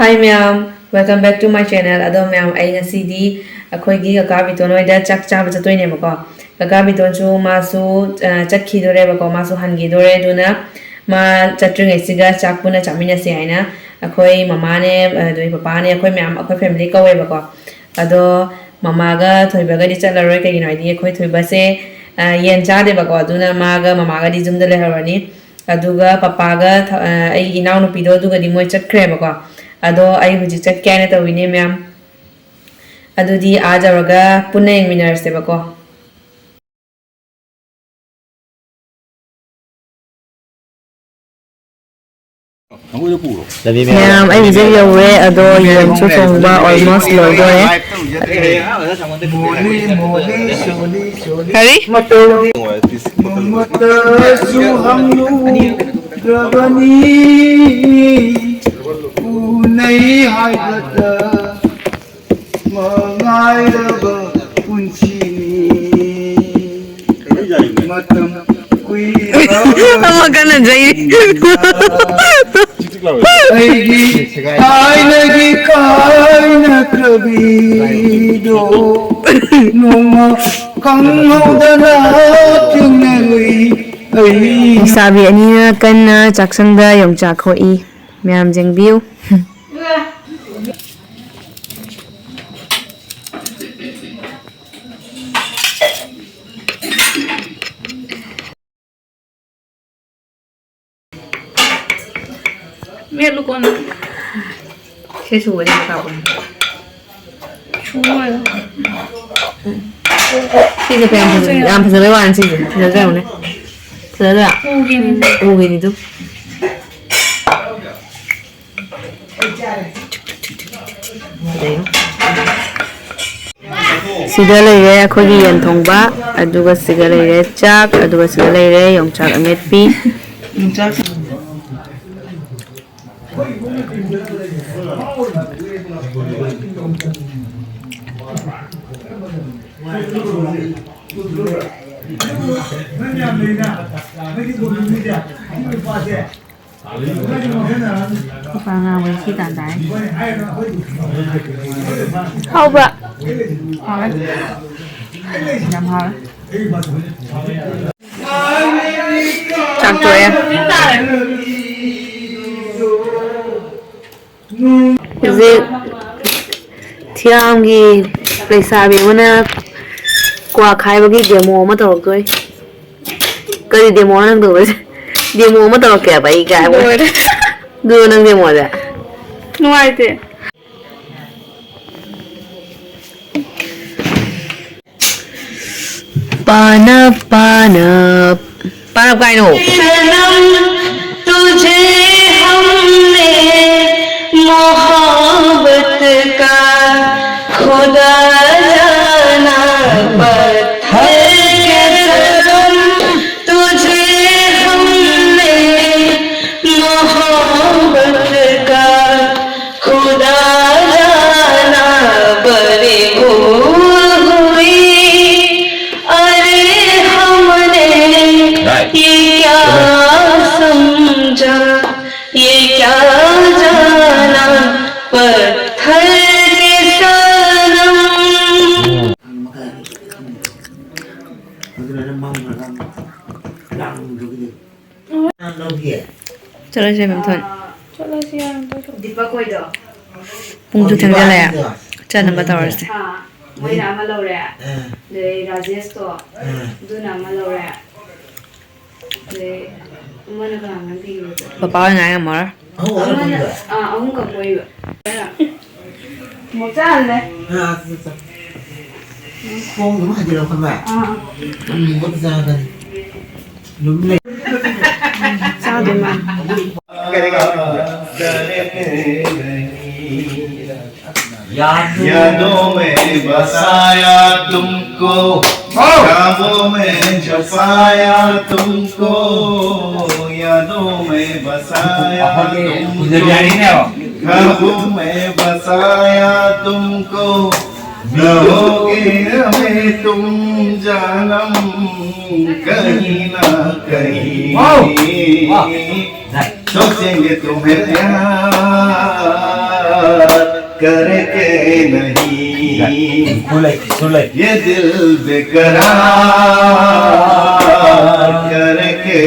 Hi ma'am, welcome back to my channel. Ado ma'am, ay ngasi akoigi Kaka Biton Hoida Chak Chaba chatoy bako. Kaka Biton chu masu chakhi dore bako masu hangi dore duna ma chatring esiga Chak puna chamina si aina. Akoi mama ne doi papa ne akoi ma'am akoi family ka we bako. Ado mama ga thoi baga di chatlaroi kay gino idea akoi thoi base yen cha de bako duna mama ga di zum de le harani. Aduga papa ga ay inaw no pido aduga di moy chatkre bako. Ado ay huji chat kya to wini ma'am. Ado di aja raga punna yung winners de bako. Ma'am, ay huji yawe ado yung chufong ba almost logo eh. Hari? Unai haibata mengairaba kuncini matam kuira Makan aja ini. Lagi kaina krabido noma kangodana tingali Sabi ani kan chaksangda yung chakhoi. Ma'am jeng view. Mẹ lúc con Cái sủi đi sao vậy? chú ơi Chịจะlàm phải lấy bàn chị giờ ra này. Giờ ra. U gini tuh. Đấy. Sida lay aku di yang thongba, aduga sida lay Chak, aduga sida lay yang Chak amet pi. Vàng với khi tàn đáy Hậu bạ. hỏi nhầm hỏi Chak tuổi em. Gì? Thiam gì? Lấy sao bị mana? Qua khai bagi demo mà tao coi. Cái demo năng được demo mà tao kể vậy cái vậy. Đưa năng demo ra. ngoài thế Panap panap panap cái nổ. तुझे हमने मोहब्बत का खुदा जाना पत्थर के सनम तुझे हमने मोहब्बत का खुदा जाना बड़ी भूल हुई अरे हमने ये क्या समझा ये क्या जाना पत्थर के सनम Chalo chơi bình thuận. chalo siya दीपक कोई दो Pung chu thang ra lại. Chân nằm bắt đầu rồi. Hoida ama laure de Rajesh to duna ama laure de mana ka ngan ti Papa ngay em mở. ahun ka koi mo cha le không đúng hay gì đâu không phải mất ra gần đúng này sao de ma यादों में बसाया तुमको ख्वाबों में छुपाया तुमको यादों में बसाया ख्वाबों में बसाया तुमको रहोगे हमें तुम जानम कहीं ना कहीं सोचेंगे तुम्हें प्यार करके नहीं, ये दिल बेकरार करके